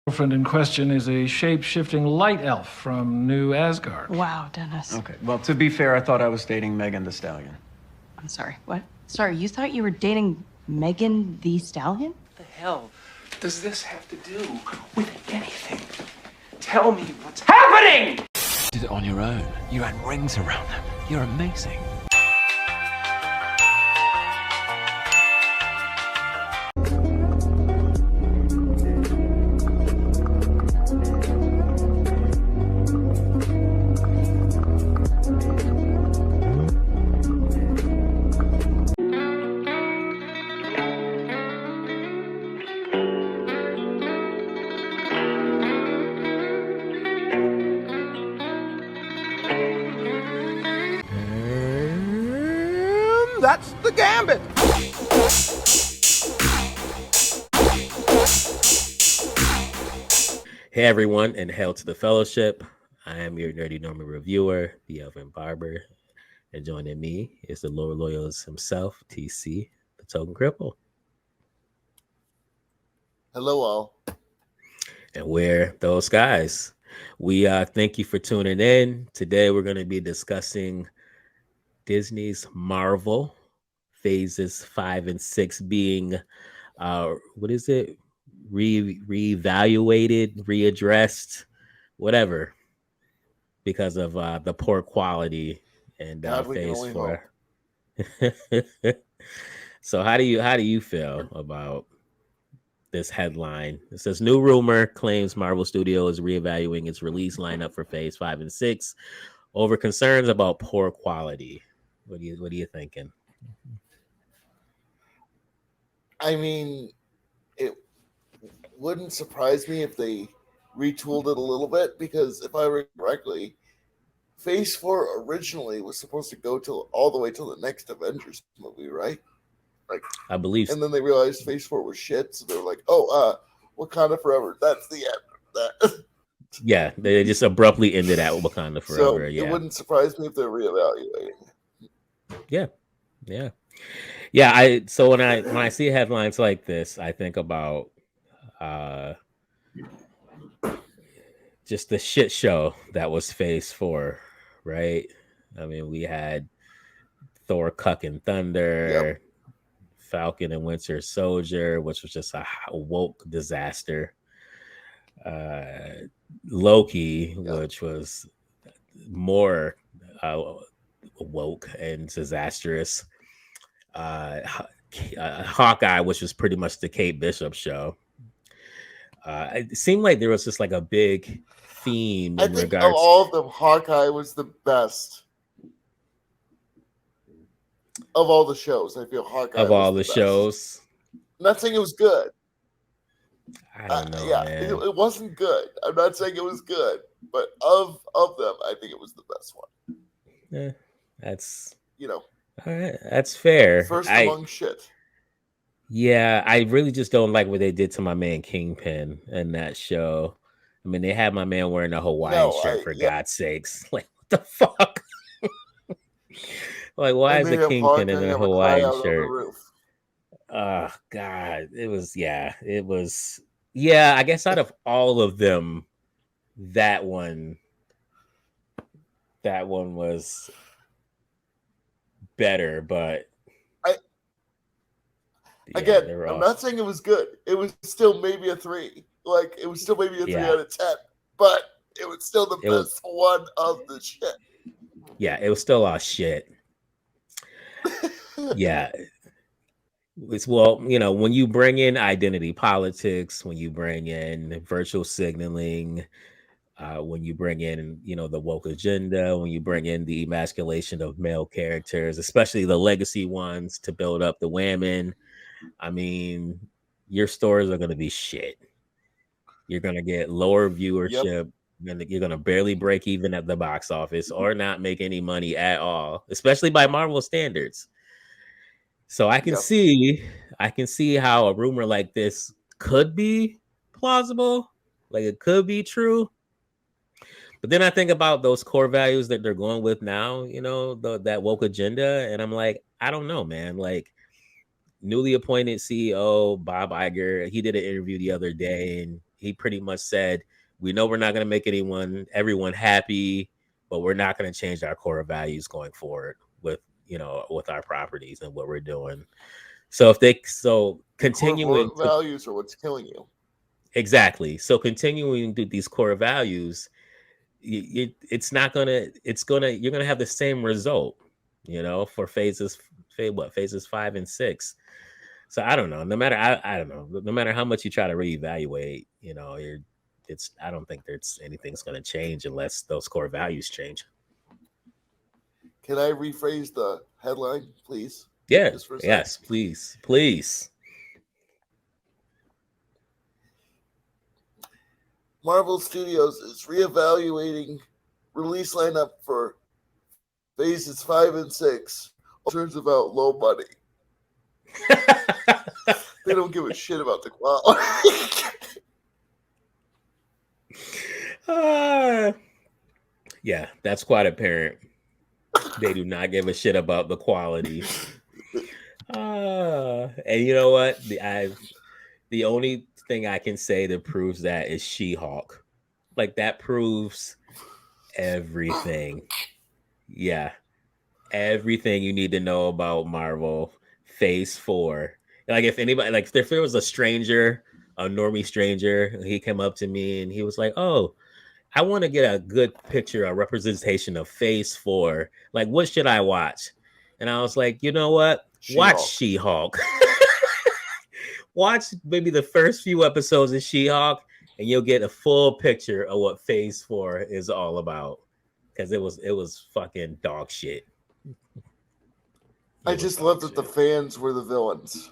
Girlfriend in question is a shape-shifting light elf from New Asgard. Wow, Dennis. Okay, well, to be fair, I thought I was dating Megan the Stallion. I'm sorry. What? Sorry, you thought you were dating Megan the Stallion? What the hell does this have to do with anything? Tell me what's happening! You did it on your own. You had rings around them. You're amazing. That's the gambit. Hey everyone, and hail to the fellowship. I am your nerdy Norman reviewer, the Elven Barber, and joining me is the Lord Loyalist himself, TC, the Token Cripple. Hello, all. And we're those guys. We thank you for tuning in. Today we're going to be discussing Disney's Marvel phases 5 and 6 being what is it? Reevaluated, readdressed, whatever, because of the poor quality and phase 4. So how do you feel about this headline? It says new rumor claims Marvel Studio is reevaluating its release lineup for phase 5 and 6 over concerns about poor quality. What are you thinking? I mean, it wouldn't surprise me if they retooled it a little bit, because if I remember correctly, Phase 4 originally was supposed to go all the way till the next Avengers movie, right? Like, I believe so. And then they realized Phase 4 was shit, so they were like, Wakanda Forever, that's the end of that. Yeah, they just abruptly ended at Wakanda Forever. So it wouldn't surprise me if they're reevaluating. Yeah. So when I see headlines like this, I think about just the shit show that was Phase 4, right? I mean, we had Thor Cucking Thunder, Falcon and Winter Soldier, which was just a woke disaster. Loki, which was more woke and disastrous. Hawkeye, which was pretty much the Kate Bishop show. It seemed like there was just like a big theme in regards. Of all of them, Hawkeye was the best. Of all the shows, I feel Hawkeye of all the shows. I'm not saying it was good. I don't know, man. It wasn't good. I'm not saying it was good, but of them, I think it was the best one. Yeah, that's all right. That's fair. First among shit. Yeah, I really just don't like what they did to my man Kingpin in that show. I mean, they had my man wearing a Hawaiian shirt, for God's sakes. Like, what the fuck? Like, why is the Kingpin in a Hawaiian shirt? Oh, God. It was. Yeah, I guess out of all of them, that one was better, but again, I'm not saying it was good. It was still maybe a 3. Like, it was still maybe a 3 out of 10, but it was still the best one of the shit. Yeah, it was still all shit. Yeah. It's, well, when you bring in identity politics, when you bring in virtual signaling, when you bring in, the woke agenda, when you bring in the emasculation of male characters, especially the legacy ones to build up the women, I mean, your stories are going to be shit. You're going to get lower viewership. Yep. You're going to barely break even at the box office or not make any money at all, especially by Marvel standards. So I can see how a rumor like this could be plausible, like it could be true. But then I think about those core values that they're going with now, that woke agenda, and I'm like, I don't know, man. Like, newly appointed CEO Bob Iger, he did an interview the other day, and he pretty much said, we know we're not going to make everyone happy, but we're not going to change our core values going forward with, with our properties and what we're doing. So Core continuing values are what's killing you. exactly. So continuing to these core values, you're gonna have the same result, for phases 5 and 6. So I don't know. I don't know. No matter how much you try to reevaluate, I don't think there's anything's gonna change unless those core values change. Can I rephrase the headline, please? Yeah. Just for a second. Yes, please. Marvel Studios is reevaluating release lineup for phases 5 and 6. Turns about low money. They don't give a shit about the quality. Yeah, that's quite apparent. They do not give a shit about the quality. And you know what? The only thing I can say that proves that is She-Hulk. Like, that proves everything. Yeah. Everything you need to know about Marvel Phase 4. Like, if there was a normie stranger, he came up to me and he was like, oh, I want to get a good picture, a representation of Phase 4. Like, what should I watch? And I was like, you know what? Watch She-Hulk. Watch maybe the first few episodes of She-Hulk, and you'll get a full picture of what Phase 4 is all about. Because it was fucking dog shit. I just love that the fans were the villains.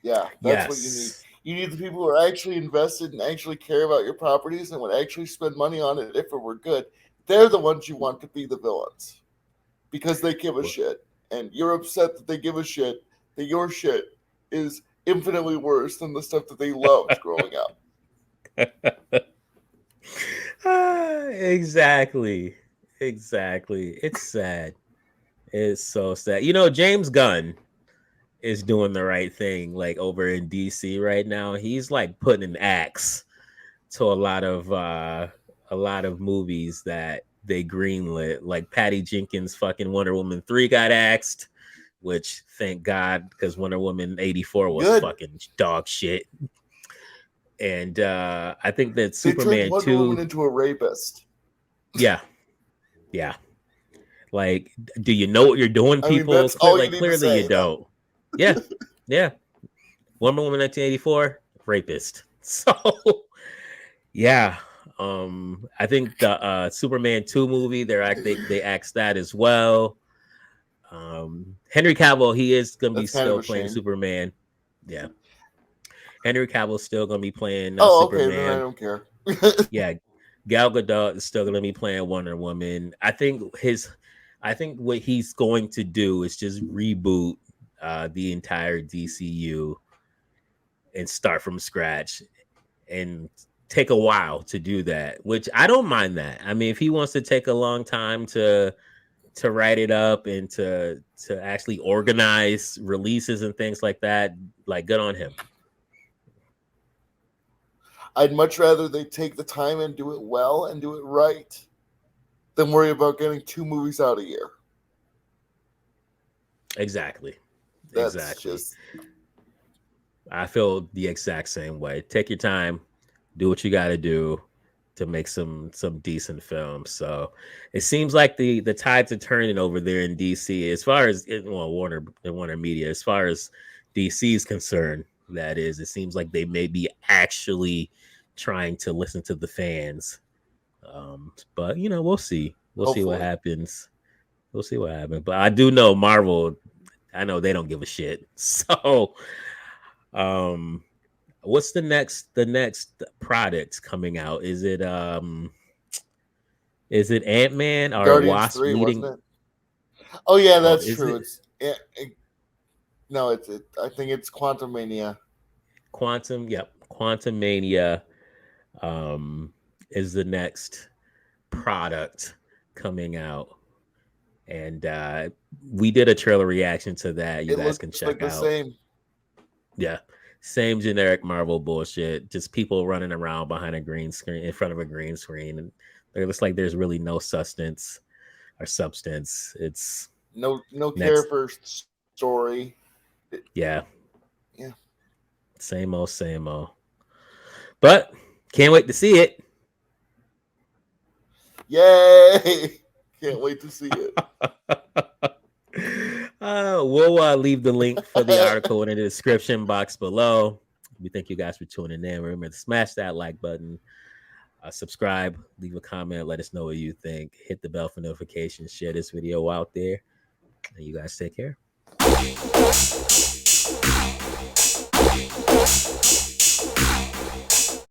Yeah, that's what you need. You need the people who are actually invested and actually care about your properties and would actually spend money on it if it were good. They're the ones you want to be the villains. Because they give a shit. And you're upset that they give a shit, that your shit is infinitely worse than the stuff that they loved growing up. Exactly. It's sad. It's so sad. James Gunn is doing the right thing, like over in DC right now. He's like putting an axe to a lot of movies that they greenlit. Like Patty Jenkins' fucking Wonder Woman 3 got axed, which thank God, because Wonder Woman 84 was fucking dog shit. And I think that Superman 2 Wonder Woman into a rapist. Yeah. Like, do you know what you're doing, people? That's all you need clearly to say, you don't. Yeah. Wonder Woman 1984, rapist. So, yeah. I think the Superman 2 movie, they axed that as well. Henry Cavill, he is gonna be still playing Superman. Yeah. Henry Cavill's still gonna be playing Superman. Okay, then I don't care. Yeah. Gal Gadot is still gonna be playing Wonder Woman. I think what he's going to do is just reboot the entire DCU and start from scratch, and take a while to do that, which I don't mind that. I mean, if he wants to take a long time to write it up and to actually organize releases and things like that, like, good on him. I'd much rather they take the time and do it well and do it right than worry about getting 2 movies out a year. Exactly. Just... I feel the exact same way. Take your time, do what you got to do to make some decent films. So it seems like the tides are turning over there in DC as far as Warner Media, as far as DC is concerned. That is, it seems like they may be actually trying to listen to the fans. But we'll see. We'll see what happens. We'll see what happens. But I do know Marvel, I know they don't give a shit. So what's the next product coming out? Is it Ant-Man or Guardians Wasp 3, leading? wasn't it? Oh yeah, that's true. I think it's Quantum Mania. Quantum Mania is the next product coming out. And we did a trailer reaction to that. You guys can check out. The same. Yeah. Same generic Marvel bullshit. Just people running around behind a green screen, in front of a green screen, and it looks like there's really no substance or substance. It's No next, care for story. yeah, Yeah. same old, same old. But can't wait to see it. Yay! Can't wait to see it. We'll leave the link for the article in the description box below. We thank you guys for tuning in. Remember to smash that like button, subscribe, leave a comment, let us know what you think. Hit the bell for notifications, share this video out there, and you guys take care.